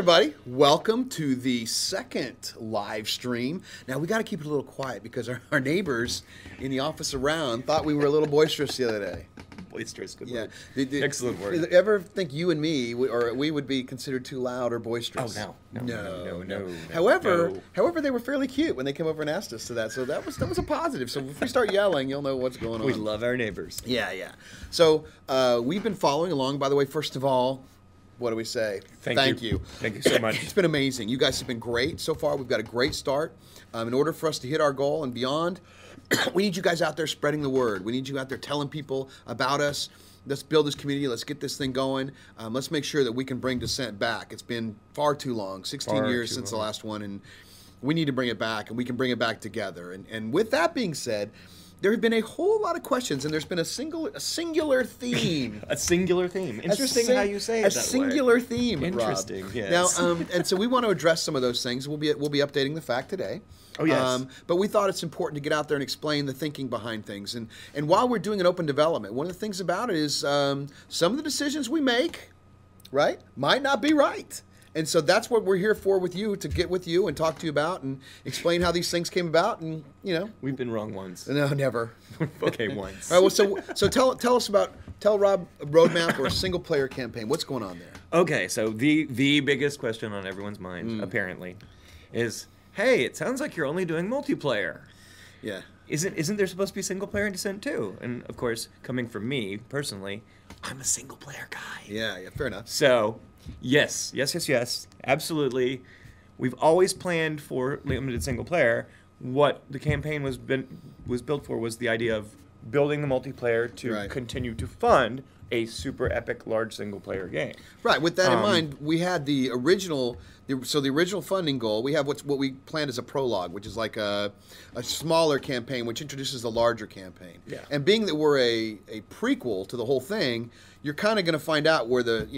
everybody. Welcome to the second live stream. Now, we got to keep it a little quiet because our neighbors in the office around thought we were a little boisterous the other day. Boisterous, good word. Excellent word. Ever think you and me, we would be considered too loud or boisterous? Oh, no. However, they were fairly cute when they came over and asked us to that. So that was a positive. So if we start yelling, you'll know what's going on. We love our neighbors. Yeah. So we've been following along. By the way, first of all, what do we say? Thank you. Thank you so much. It's been amazing. You guys have been great so far. We've got a great start. In order for us to hit our goal and beyond, we need you guys out there spreading the word. We need you out there telling people about us. Let's build this community. Let's get this thing going. Let's make sure that we can bring Descent back. It's been far too long, 16 years since the last one, and we need to bring it back, and we can bring it back together. And with that being said, there have been a whole lot of questions, and there's been a singular theme. A singular theme. Interesting how you say it. A singular theme. Interesting. Rob. Yes. Now, and so we want to address some of those things. We'll be updating the fact today. Oh yes. But we thought it's important to get out there and explain the thinking behind things. And while we're doing an open development, one of the things about it is some of the decisions we make, right, might not be right. And so that's what we're here for with you, to get with you and talk to you about and explain how these things came about. And, you know. We've been wrong once. No, never. Okay, once. All right, well, so tell us about, tell Rob a roadmap or a single player campaign. What's going on there? Okay, so the biggest question on everyone's mind, apparently, is, hey, it sounds like you're only doing multiplayer. Yeah. Isn't there supposed to be single player in Descent too? And of course, coming from me personally, I'm a single player guy. Yeah, fair enough. So, yes, absolutely. We've always planned for limited single player. What the campaign was built for was the idea of building the multiplayer to continue to fund a super epic large single player game. Right. With that in mind, we had the original. So the original funding goal, we have what we planned as a prologue, which is like a smaller campaign, which introduces the larger campaign. Yeah. And being that we're a prequel to the whole thing, you're kind of going to find out where the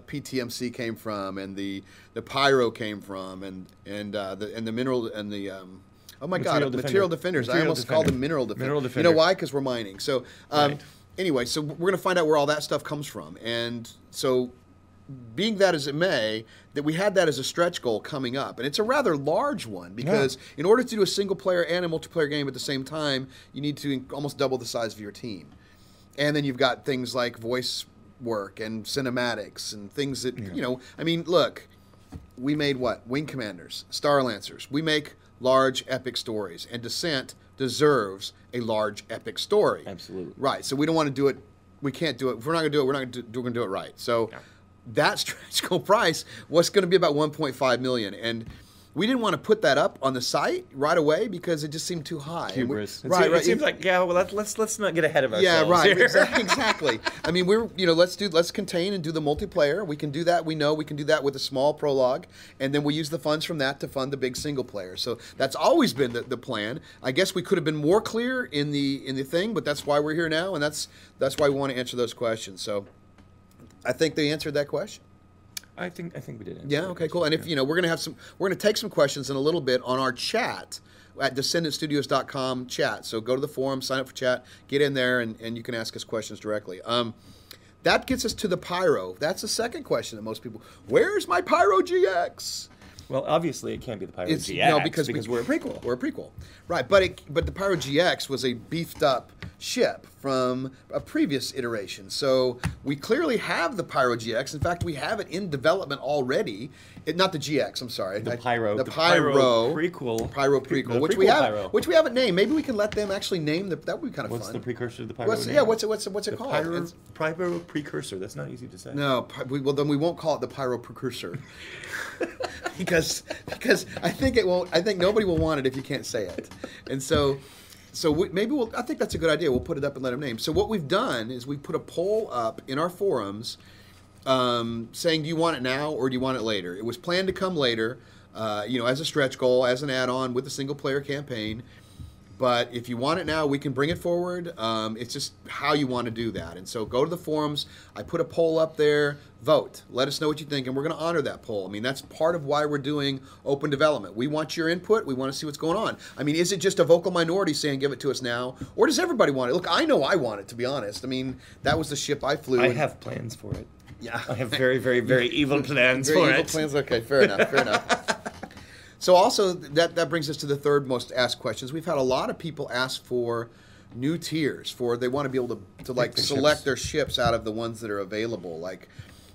PTMC came from, and the Pyro came from, and the mineral and the material defenders. I almost called them mineral defenders. You know why? Because we're mining. So anyway, so we're going to find out where all that stuff comes from, and so. Being that as it may, that we had that as a stretch goal coming up. And it's a rather large one because in order to do a single player and a multiplayer game at the same time, you need to almost double the size of your team. And then you've got things like voice work and cinematics and things that, I mean, look, we made what? Wing Commanders, Star Lancers. We make large epic stories, and Descent deserves a large epic story. Absolutely. Right. So we don't want to do it. We can't do it. If we're not going to do it, we're going to do it right. So that stretch goal price was going to be about $1.5 million, and we didn't want to put that up on the site right away because it just seemed too high. Hubris. It seems like let's not get ahead of ourselves. Yeah, right. Here. Exactly. I mean, let's contain and do the multiplayer. We can do that. We know we can do that with a small prologue, and then we use the funds from that to fund the big single player. So that's always been the plan. I guess we could have been more clear in the thing, but that's why we're here now, and that's why we want to answer those questions. So. I think they answered that question. I think we did. Yeah. Okay. Cool. And if we're gonna take some questions in a little bit on our chat at Descendent.Studios.com chat. So go to the forum, sign up for chat, get in there, and you can ask us questions directly. That gets us to the Pyro. That's the second question that most people. Where's my Pyro GX? Well, obviously it can't be the Pyro GX. No, because we're a prequel. We're a prequel, right? But the Pyro GX was a beefed up ship from a previous iteration. So we clearly have the Pyro GX. In fact, we have it in development already. Not the GX. I'm sorry. The Pyro. The Pyro prequel. Pyro prequel, which we haven't named. Maybe we can let them actually name the. That would be kind of fun. What's the precursor to the Pyro? What's it called? Pyro precursor. That's not easy to say. No. Well, then we won't call it the Pyro precursor. because I think it won't. I think nobody will want it if you can't say it, and so I think that's a good idea. We'll put it up and let them name. So what we've done is we put a poll up in our forums, saying, do you want it now or do you want it later? It was planned to come later, as a stretch goal, as an add-on with a single player campaign. But if you want it now, we can bring it forward. It's just how you want to do that. And so go to the forums. I put a poll up there. Vote. Let us know what you think, and we're going to honor that poll. I mean, that's part of why we're doing open development. We want your input. We want to see what's going on. I mean, is it just a vocal minority saying give it to us now, or does everybody want it? Look, I know I want it, to be honest. I mean, that was the ship I flew. I have plans for it. Yeah. I have very, very, very evil plans Very for evil it. plans. Okay, fair enough. Fair enough. So also that brings us to the third most asked questions. We've had a lot of people ask for new tiers. They want to be able to like select their ships out of the ones that are available. Like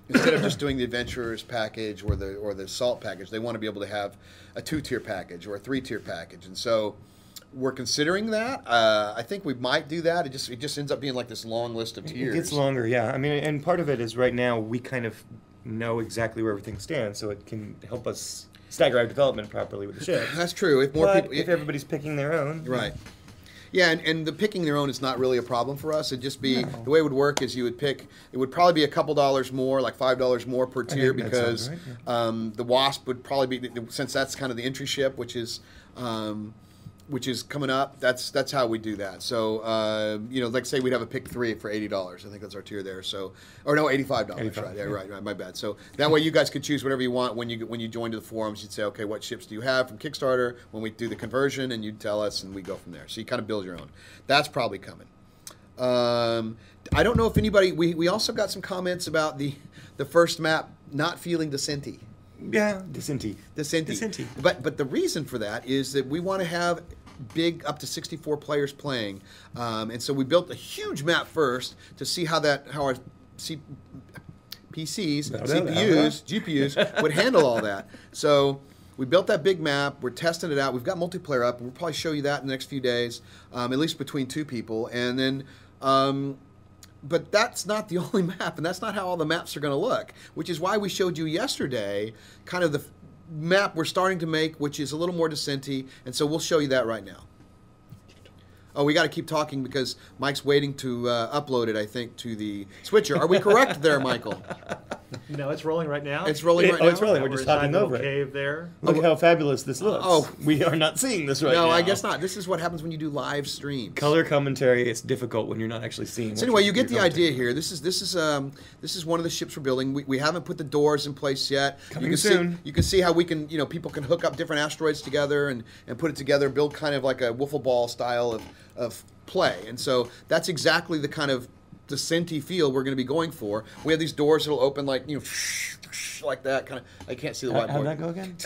instead of just doing the Adventurers package or the Assault package, they want to be able to have a 2-tier package or a 3-tier package. And so we're considering that. I think we might do that. It just ends up being like this long list of tiers. It gets longer, yeah. I mean, and part of it is right now we kind of know exactly where everything stands, so it can help us stagger our development properly with the ships. That's true. If if everybody's picking their own, right. Yeah, and the picking their own is not really a problem for us. It'd just be the way it would work is you would pick. It would probably be a couple dollars more, like $5 more per tier, because right, the Wasp would probably be, since that's kind of the entry ship, which is coming up. That's how we do that. So like say we'd have a pick 3 for $80. I think that's our tier there. So or no, $85. Right? Yeah, right. My bad. So that way you guys could choose whatever you want when you join to the forums. You'd say, okay, what ships do you have from Kickstarter? When we do the conversion, and you'd tell us, and we go from there. So you kind of build your own. That's probably coming. I don't know if anybody. We also got some comments about the first map not feeling Descent-y. Yeah, Descent-y. But the reason for that is that we want to have big, up to 64 players playing, and so we built a huge map first to see how our PCs, CPUs, GPUs would handle all that. So we built that big map. We're testing it out. We've got multiplayer up. We'll probably show you that in the next few days, at least between 2 people, and then. But that's not the only map, and that's not how all the maps are going to look, which is why we showed you yesterday kind of the map we're starting to make, which is a little more Descent-y, and so we'll show you that right now. Oh, we got to keep talking because Mike's waiting to upload it, I think, to the switcher. Are we correct there, Michael? No, it's rolling right now. It's rolling right now? Oh, it's rolling. We're just talking over it. Cave there. Look how fabulous this looks. Oh. We are not seeing this right now. No, I guess not. This is what happens when you do live streams. Color commentary, it's difficult when you're not actually seeing. So anyway, you get the idea here. This is one of the ships we're building. We haven't put the doors in place yet. Coming soon. You can see how we can, people can hook up different asteroids together and put it together, build kind of like a wiffle ball style of play. And so that's exactly the kind of Descent-y feel we're going to be going for. We have these doors that'll open like, like that kind of. I can't see the whiteboard. How'd that go again?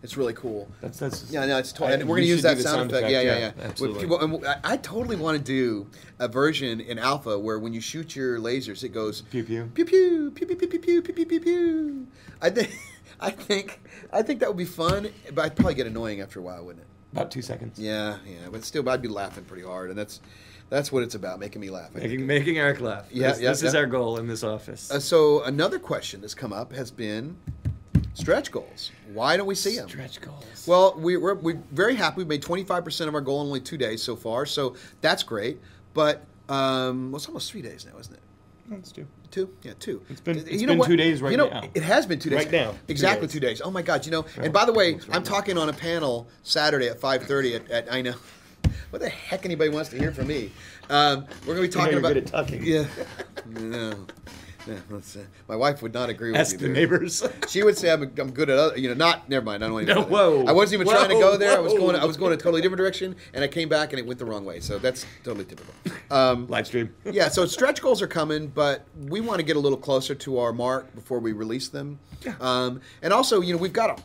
It's really cool. That's yeah, no, it's totally. And we're going to use that sound effect. Yeah. Absolutely. And I totally want to do a version in alpha where when you shoot your lasers, it goes pew pew pew pew pew pew pew pew pew pew pew pew pew. I think that would be fun, but I'd probably get annoying after a while, wouldn't it? About 2 seconds. Yeah, but still, I'd be laughing pretty hard, and that's what it's about, making me laugh. Making Eric laugh. This is our goal in this office. So another question that's come up has been stretch goals. Why don't we see them? Stretch goals. Well, we're very happy. We've made 25% of our goal in only 2 days so far, so that's great. But it's almost 3 days now, isn't it? No, it's 2. 2? Yeah, 2. It's been 2 days now. It has been 2 days. Right now. Exactly 2 days. Oh, my God. And by the way, I'm talking on a panel Saturday at 5:30 at I know. What the heck anybody wants to hear from me? We're going to be talking about... You're good at talking. Yeah. No. Yeah, my wife would not agree with Ask you. the neighbors. She would say I'm good at other, not. Never mind. I don't want to. No, whoa. I wasn't even trying to go there. I was going a totally different direction, and I came back and it went the wrong way. So that's totally typical. Live stream. Yeah. So stretch goals are coming, but we want to get a little closer to our mark before we release them. Yeah. And also, we've got a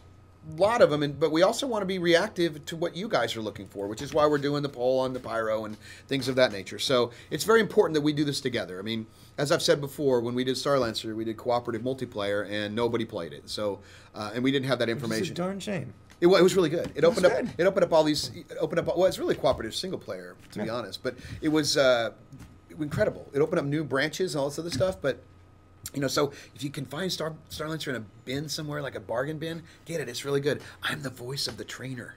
lot of them, but we also want to be reactive to what you guys are looking for, which is why we're doing the poll on the Pyro and things of that nature. So it's very important that we do this together. I mean, as I've said before, when we did Starlancer, we did cooperative multiplayer, and nobody played it. So, and we didn't have that information. It's a darn shame. It was really good. It opened up all these. Well, it's really cooperative single player, to be honest. But it was incredible. It opened up new branches and all this other stuff. But so if you can find Starlancer in a bin somewhere, like a bargain bin, get it. It's really good. I'm the voice of the trainer.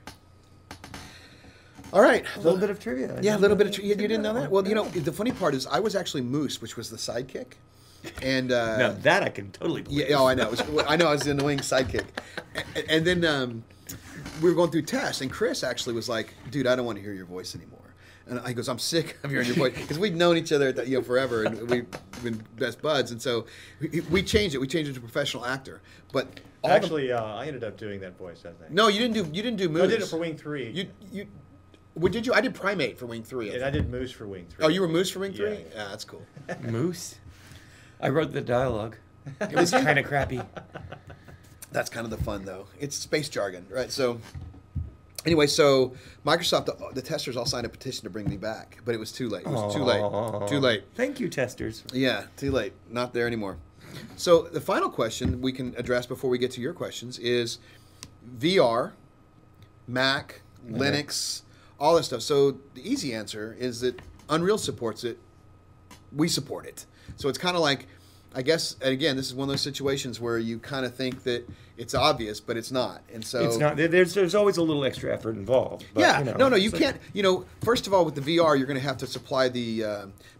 All right. A little bit of trivia. Yeah, a little bit of trivia. You didn't know that? Well, the funny part is I was actually Moose, which was the sidekick. And now that I can totally believe. Yeah, I know. I was the annoying sidekick. And then we were going through tests, and Chris actually was like, dude, I don't want to hear your voice anymore. And I goes, I'm sick of hearing your voice. Because we'd known each other forever, and we've been best buds. And so we changed it. We changed it to professional actor. But actually, I ended up doing that voice, I think. No, you didn't do Moose. I did it for Wing 3. What did you? I did Primate for Wing 3. And I did Moose for Wing 3. Oh, you were Moose for Wing 3? Yeah. Yeah, that's cool. Moose? I wrote the dialogue. It was kind of crappy. That's kind of the fun, though. It's space jargon, right? So, anyway, so Microsoft, the testers all signed a petition to bring me back, but it was too late. It was too late. Too late. Thank you, testers. Yeah, too late. Not there anymore. So the final question we can address before we get to your questions is VR, Mac, Linux, all that stuff. So the easy answer is that Unreal supports it. We support it. So it's kind of like, I guess, and again, this is one of those situations where you kind of think that it's obvious, but it's not. And so It's not. There's always a little extra effort involved. But, yeah, you know, no, you it's can't. You know, first of all, with the VR, you're going to have to supply the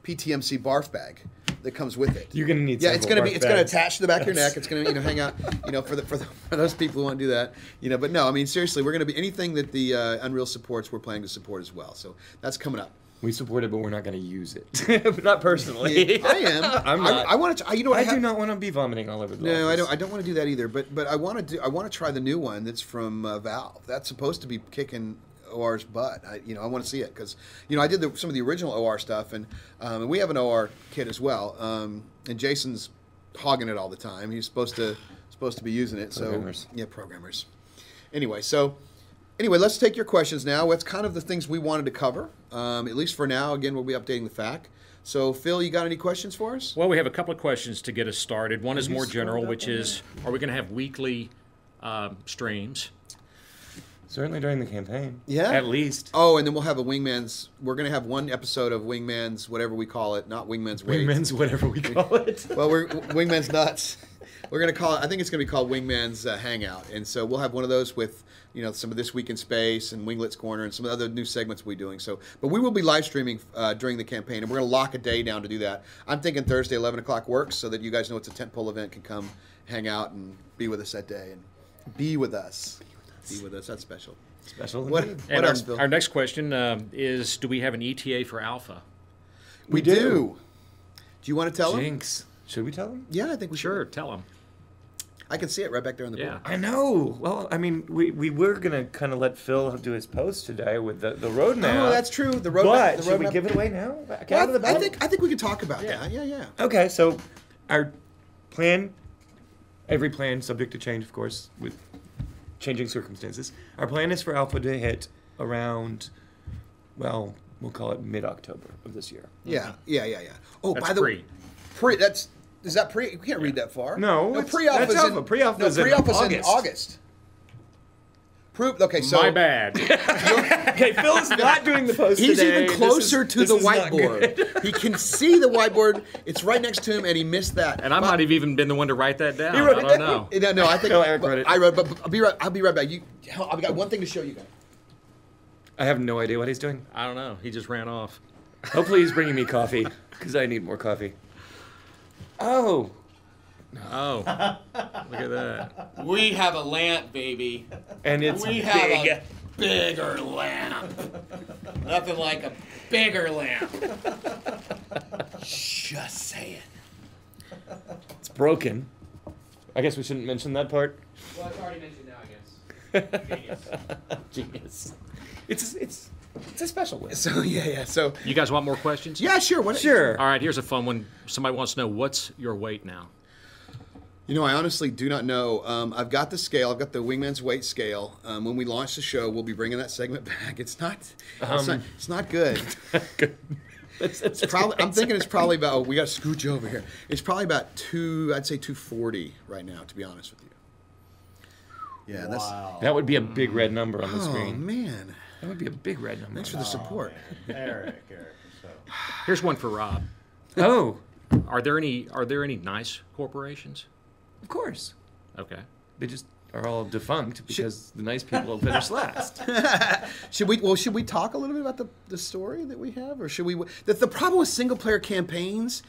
PTMC barf bag that comes with it. You're going to need. Yeah, it's going to several barf bags. attach to the back of your neck. It's going to hang out. You know, for those people who want to do that. You know, but no, I mean seriously, we're going to be anything that the Unreal supports. We're planning to support as well. So that's coming up. We support it, but we're not going to use it. But not personally. I am. I'm not. I want to. You know, I do not want to be vomiting all over the No, office. I don't want to do that either. But I want to try the new one that's from Valve. That's supposed to be kicking OR's butt. I want to see it because I did some of the original OR stuff, and we have an OR kit as well. And Jason's hogging it all the time. He's supposed to be using it. Programmers. So yeah, programmers. Anyway, let's take your questions now. What's kind of the things we wanted to cover? At least for now. Again, we'll be updating the FAQ. So, Phil, you got any questions for us? Well, we have a couple of questions to get us started. One is more general, which is, are we going to have weekly streams? Certainly during the campaign. Yeah. At least. Oh, and then we'll have a Wingman's. We're going to have one episode of Wingman's, whatever we call it, not Wingman's Weight. Wingman's, whatever we call it. Well, we're Wingman's Nuts. We're going to call it, I think it's going to be called Wingman's Hangout. And so we'll have one of those with, some of This Week in Space and Winglet's Corner and some other new segments we'll be doing. So, but we will be live streaming during the campaign, and we're going to lock a day down to do that. I'm thinking Thursday, 11 o'clock works so that you guys know it's a tentpole event, can come hang out and be with us that day. And be with us. Be with us. That's special. Special. What And else, Phil? our next question is, do we have an ETA for Alpha? We do. Do you want to tell them? Jinx. Should we tell them? Yeah, I think we should. Sure, tell them. I can see it right back there on the Yeah. board. I know. Well, I mean, we were going to kind of let Phil do his post today with the roadmap. Oh, that's true. The roadmap. But the should we roadmap- give it away now? Well, I think we can talk about that. Yeah. Okay, so our plan, every plan subject to change, of course, with changing circumstances. Our plan is for Alpha to hit around, well, we'll call it mid-October of this year. Yeah. Oh, That's by the way, is that pre? You can't read that far. No, pre-alpha. that's alpha. Pre-alpha is in in August. Okay, so My bad. Okay, Phil's not doing the post he's today. even closer to this the is not whiteboard. good. He can see the whiteboard. It's right next to him, and he missed that. And I might have even been the one to write that down. He wrote I it don't down. know. No, I think No, Eric wrote it. I wrote, but I'll be right back. I've got one thing to show you guys. I have no idea what he's doing. I don't know. He just ran off. Hopefully he's bringing me coffee, because I need more coffee. Oh. Oh, look at that. We have a lamp, baby. And it's We have big. a bigger lamp. Nothing like a bigger lamp. Just saying. It's broken. I guess we shouldn't mention that part. Well, it's already mentioned now, I guess. Genius. It's a special one. So yeah. So You guys want more questions? yeah, sure. Sure. All right, here's a fun one. Somebody wants to know, what's your weight now? I honestly do not know. I've got the scale. I've got the Wingman's weight scale. When we launch the show, we'll be bringing that segment back. It's not good. It's Probably, I'm thinking it's probably about. We got to scooch over here. It's probably about I'd say 240 right now, to be honest with you. Yeah, Wow. That would be a big red number on the that's. Oh screen. man, That would be a big red number. thanks for the support. Eric. So. Here's one for Rob. Oh, Are there any nice corporations? of course. Okay. They just are all defunct because the nice people finished last. Should we talk a little bit about the story that we have, or should we? The problem with single player campaigns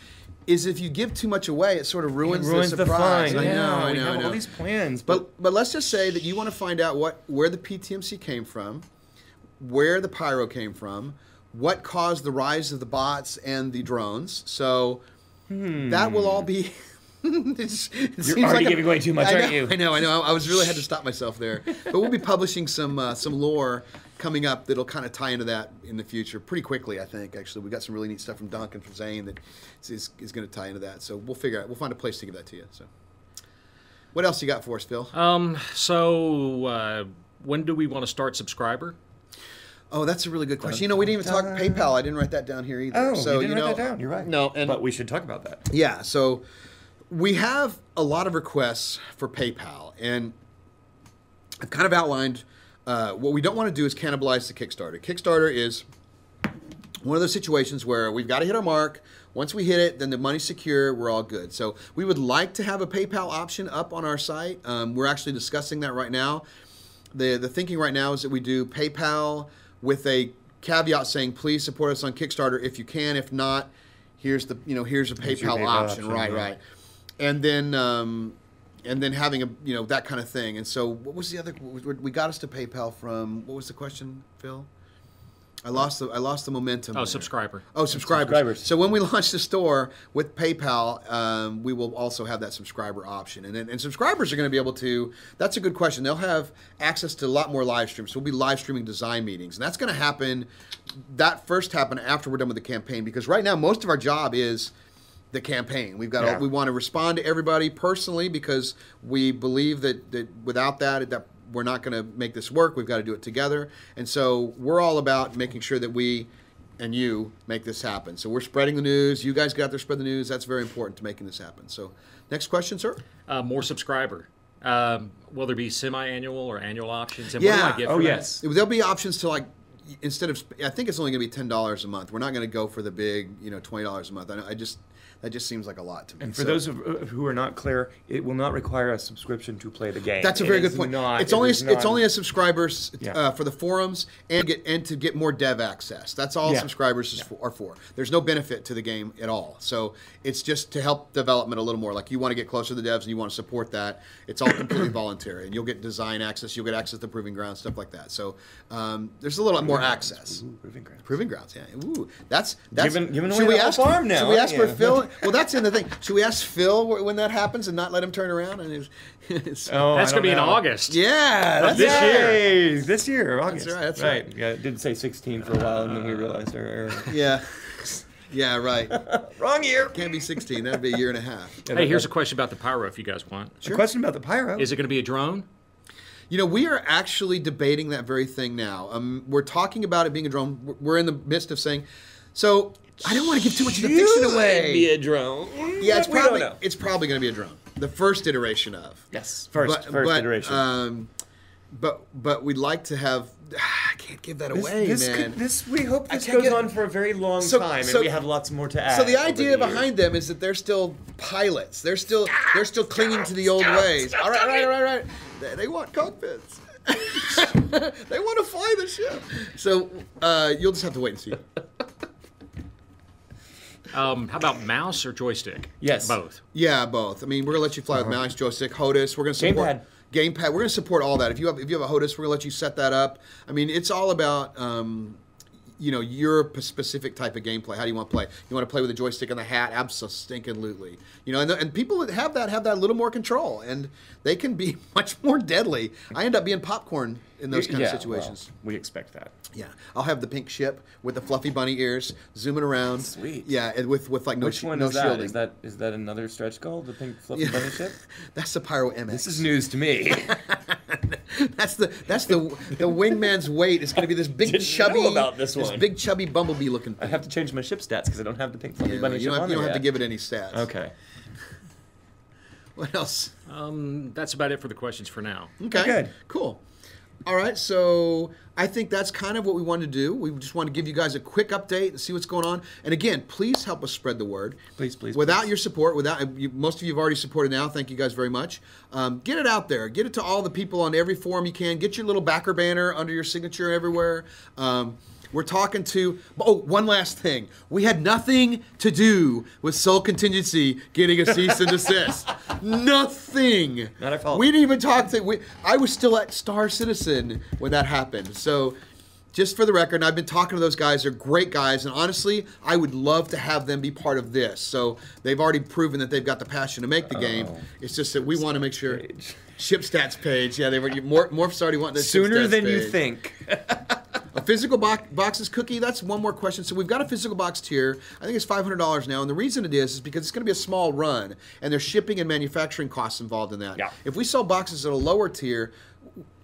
is if you give too much away, it sort of ruins the surprise. fun. I know. We have all these plans, But let's just say that you want to find out where the PTMC came from, where the Pyro came from, what caused the rise of the bots and the drones. So that will all be It seems You're already like giving away too much, aren't you? I know. I was really had to stop myself there. But we'll be publishing some lore coming up that'll kind of tie into that in the future pretty quickly, I think. Actually, we got some really neat stuff from Duncan, from Zane that is going to tie into that. So we'll figure out. We'll find a place to give that to you. So, what else you got for us, Phil? When do we want to start subscriber? Oh, that's a really good question. You know, we didn't even talk PayPal. I didn't write that down here either. Oh, so, you didn't write that down. You're right. No, but we should talk about that. Yeah, so we have a lot of requests for PayPal, and I've kind of outlined what we don't want to do is cannibalize the Kickstarter. Kickstarter is one of those situations where we've got to hit our mark. Once we hit it, then the money's secure, we're all good. So we would like to have a PayPal option up on our site. We're actually discussing that right now. The thinking right now is that we do PayPal with a caveat saying, please support us on Kickstarter if you can. If not, here's a PayPal option. Right. And then having that kind of thing. And so what was the other? We got us to PayPal from. What was the question, Phil? I lost the momentum. Oh, subscriber. Oh, subscribers. So when we launch the store with PayPal, we will also have that subscriber option. And subscribers are going to be able to, that's a good question. They'll have access to a lot more live streams. So we'll be live streaming design meetings. And that's going to happen, after we're done with the campaign. Because right now, most of our job is the campaign. We want to respond to everybody personally because we believe that without that we're not going to make this work. We've got to do it together. And so we're all about making sure that we and you make this happen. So we're spreading the news. You guys get out there, spread the news. That's very important to making this happen. So next question, sir. More subscriber. Will there be semi-annual or annual options? And what do I get for that? Yes. There'll be options to instead of, I think it's only going to be $10 a month. We're not going to go for the big, $20 a month. That just seems like a lot to me. And for those who are not clear, it will not require a subscription to play the game. That's a very good point. It's only a subscribers for the forums and to get more dev access. That's all subscribers are for. There's no benefit to the game at all. So it's just to help development a little more. Like you want to get closer to the devs and you want to support that. It's all completely voluntary, and you'll get design access. You'll get access to Proving Grounds, stuff like that. So there's a little more access. Ooh, Proving Grounds. Proving Grounds, yeah. Ooh, that's giving away the whole farm now. Should we ask for Phil? Well, that's in the thing. Should we ask Phil when that happens and not let him turn around? And that's going to be in August. Yeah, that's this year. This year, August. That's right. Yeah, it did say 16 for a while, and then we realized our error. Yeah, right. Wrong year. Can't be 16. That'd be a year and a half. Hey, here's a question about the Pyro if you guys want. Sure. A question about the Pyro. Is it going to be a drone? We are actually debating that very thing now. We're talking about it being a drone. We're in the midst of saying, so I don't want to give too much of the fiction away. Be a drone. Yeah, it's probably going to be a drone. The first iteration of. Yes, first iteration. But we'd like to have. I can't give that away, man. We hope this goes on for a very long time, and we have lots more to add. So the idea behind them is that they're still pilots. They're still clinging to the old ways. All right. They want cockpits. They want to fly the ship. So you'll just have to wait and see. How about mouse or joystick? Yes. Both. Yeah, both. I mean, we're going to let you fly with mouse, joystick, HOTAS. We're going to support gamepad. We're going to support all that. If you have a HOTAS, we're going to let you set that up. I mean, it's all about your specific type of gameplay. How do you want to play? You want to play with a joystick and the hat? Absolutely. And people that have that a little more control, and they can be much more deadly. I end up being popcorn in those kind of situations. Well, we expect that. Yeah, I'll have the pink ship with the fluffy bunny ears zooming around. Sweet. Yeah, and with like no Which one no is that? shielding. Is that another stretch goal? The pink fluffy bunny ship? That's the Pyro MX. This is news to me. That's the Wingman's weight. It's going to be this big chubby. Know about this big chubby bumblebee looking thing. I have to change my ship stats because I don't have the pink fluffy bunny ship on You don't there have to yet. give it any stats. Okay. What else? That's about it for the questions for now. Okay. Good. Cool. All right, so I think that's kind of what we wanted to do. We just want to give you guys a quick update and see what's going on. And again, please help us spread the word. Please. Without your support, most of you have already supported now. Thank you guys very much. Get it out there. Get it to all the people on every forum you can. Get your little backer banner under your signature everywhere. We're talking to... Oh, one last thing. We had nothing to do with Soul Contingency getting a cease and desist. Nothing. Not our fault. We didn't even talk to... I was still at Star Citizen when that happened. So just for the record, and I've been talking to those guys. They're great guys, and honestly, I would love to have them be part of this. So they've already proven that they've got the passion to make the game. It's just that we want to make sure. Ship stats page. Yeah, they were. Morph's already wanting the Sooner ship stats than you page. think. A physical boxes cookie. That's one more question. So we've got a physical box tier. I think it's $500 now, and the reason it is because it's going to be a small run, and there's shipping and manufacturing costs involved in that. Yeah. If we sell boxes at a lower tier,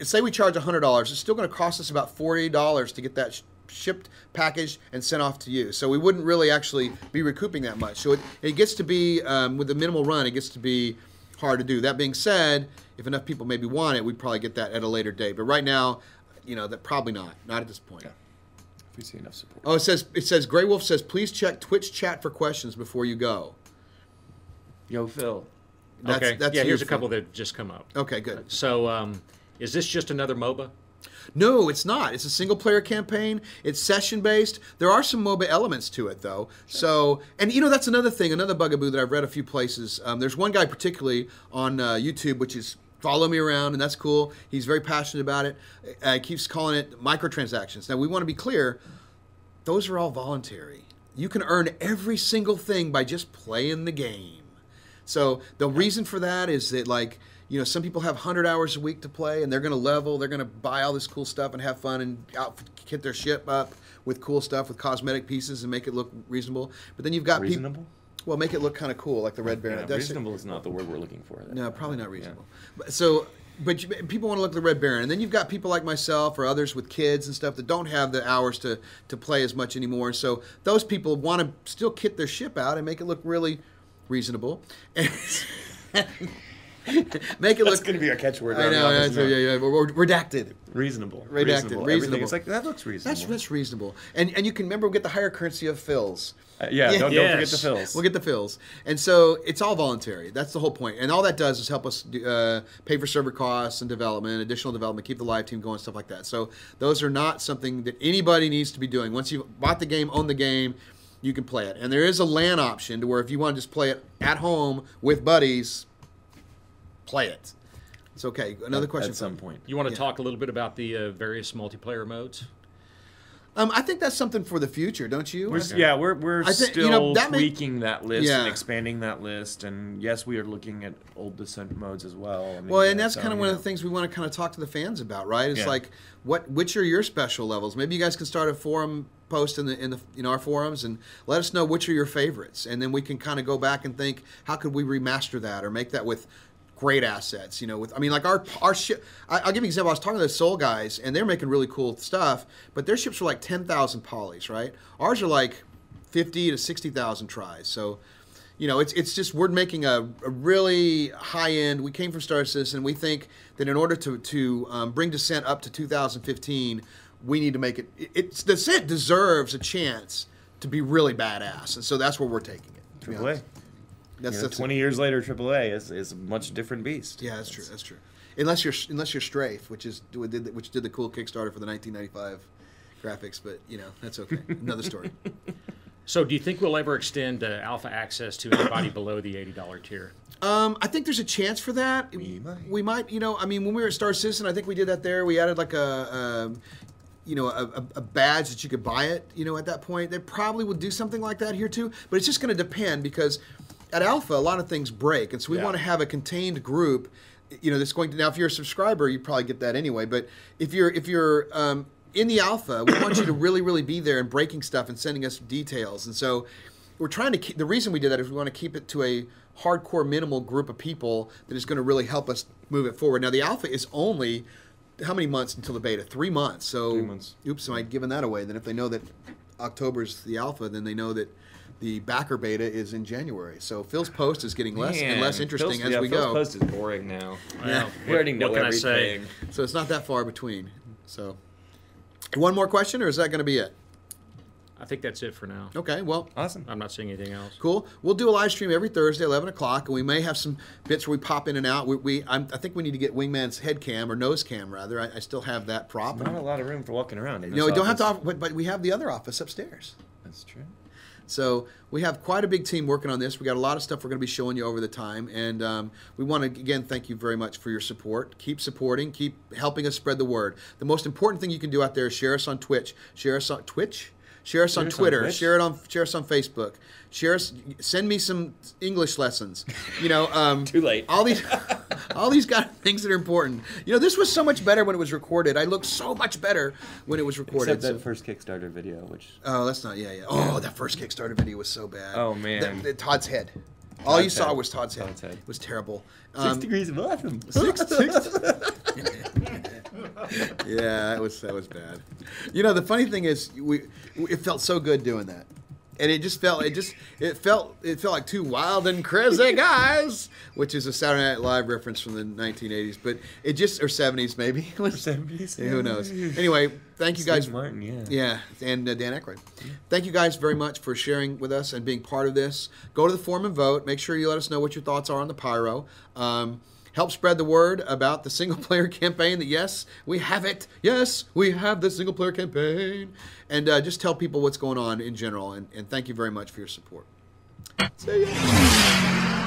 say we charge $100, it's still going to cost us about $40 to get that shipped, packaged, and sent off to you. So we wouldn't really actually be recouping that much. So it gets to be with the minimal run, it gets to be hard to do. That being said, if enough people maybe want it, we'd probably get that at a later date. But right now, that probably not at this point. Yeah. If we see enough support. Oh, it says Grey Wolf says, please check Twitch chat for questions before you go. Yo, Phil. That's yeah, here's a Phil. couple that just come up. Okay, good. So, is this just another MOBA? No, it's not. It's a single-player campaign. It's session-based. There are some MOBA elements to it, though. Sure. So, and that's another thing, another bugaboo that I've read a few places. There's one guy particularly on YouTube, which is follow me around, and that's cool. He's very passionate about it. He keeps calling it microtransactions. Now, we want to be clear. Those are all voluntary. You can earn every single thing by just playing the game. So the reason for that is that, some people have 100 hours a week to play, and they're going to level, they're going to buy all this cool stuff and have fun and kit their ship up with cool stuff, with cosmetic pieces, and make it look reasonable. But then you've got reasonable? Well, make it look kind of cool, like the Red Baron. Yeah, reasonable is not the word we're looking for. No, probably not reasonable. Yeah. But people want to look at the Red Baron. And then you've got people like myself or others with kids and stuff that don't have the hours to play as much anymore. So those people want to still kit their ship out and make it look really reasonable. Make it look. That's going to be our catchword. I know. Redacted. Reasonable. Redacted. Reasonable. It's like, that looks reasonable. That's reasonable. And you can remember, we'll get the higher currency of fills. Don't forget the fills. We'll get the fills. And so it's all voluntary. That's the whole point. And all that does is help us pay for server costs and development, additional development, keep the live team going, stuff like that. So those are not something that anybody needs to be doing. Once you've bought the game, own the game, you can play it. And there is a LAN option to where if you want to just play it at home with buddies, play it. It's okay. Another question. At some point. You want to talk a little bit about the various multiplayer modes? I think that's something for the future, don't you? We're still tweaking that list and expanding that list, and yes, we are looking at old Descent modes as well. And that's kind of one of the things we want to kind of talk to the fans about, right? It's like, which are your special levels? Maybe you guys can start a forum post in the our forums and let us know which are your favorites, and then we can kind of go back and think, how could we remaster that or make that with great assets, our ship. I'll give you an example. I was talking to the Soul guys, and they're making really cool stuff, but their ships are like 10,000 polys, right? Ours are like 50 to 60,000 tries. So, it's just we're making a really high end. We came from Star Citizen. We think that in order to bring Descent up to 2015, we need to make it. Descent deserves a chance to be really badass, and so that's where we're taking it. AAA. That's 20 years later, AAA is a much different beast. Yeah, that's true. That's true. Unless you're Strafe, which did the cool Kickstarter for the 1995 graphics, but that's okay. Another story. So, do you think we'll ever extend alpha access to anybody below the $80 tier? I think there's a chance for that. We might. When we were at Star Citizen, I think we did that there. We added like a badge that you could buy it. At that point, they probably would do something like that here too. But it's just going to depend because at Alpha, a lot of things break, and so we want to have a contained group. That's going to now. If you're a subscriber, you probably get that anyway. But if you're in the Alpha, we want you to really, really be there and breaking stuff and sending us details. And so we're trying to keep. The reason we did that is we want to keep it to a hardcore, minimal group of people that is going to really help us move it forward. Now the Alpha is only how many months until the beta? 3 months. So 3 months. Oops, am I giving that away? Then if they know that October's the Alpha, then they know that the backer beta is in January. So Phil's post is getting less and less interesting as we go. Phil's post is boring now. Well, we already know what can everything. I say? So it's not that far between. So one more question, or is that going to be it? I think that's it for now. Okay, well. Awesome. I'm not seeing anything else. Cool. We'll do a live stream every Thursday, 11 o'clock, and we may have some bits where we pop in and out. I think we need to get Wingman's head cam, or nose cam, rather. I still have that prop. Not a lot of room for walking around. No, we don't have to, but we have the other office upstairs. That's true. So we have quite a big team working on this. We got a lot of stuff we're going to be showing you over the time, and we want to again thank you very much for your support. Keep supporting, keep helping us spread the word. The most important thing you can do out there is share us on Twitch, share us on Twitch. Share us on Twitter. Share us on Facebook. Send me some English lessons. You know, Too late. All these kind of things that are important. You know, this was so much better when it was recorded. I looked so much better when it was recorded. Except that first Kickstarter video, which... Oh, that's not... Yeah. Oh, that first Kickstarter video was so bad. Oh, man. Todd's head. All you saw head. was Todd's head. Todd's head. It was terrible. 6 degrees of awesome. Yeah, that was bad. You know, the funny thing is, it felt so good doing that, and it felt like two wild and crazy guys, which is a Saturday Night Live reference from the 1980s, but it just or 70s maybe. 70s. Yeah, who knows? Anyway, thank you guys. Steve Martin, yeah. Yeah, and Dan Aykroyd. Thank you guys very much for sharing with us and being part of this. Go to the forum and vote. Make sure you let us know what your thoughts are on the Pyro. Help spread the word about the single-player campaign that, yes, we have it. Yes, we have the single-player campaign. And just tell people what's going on in general. And thank you very much for your support. See ya.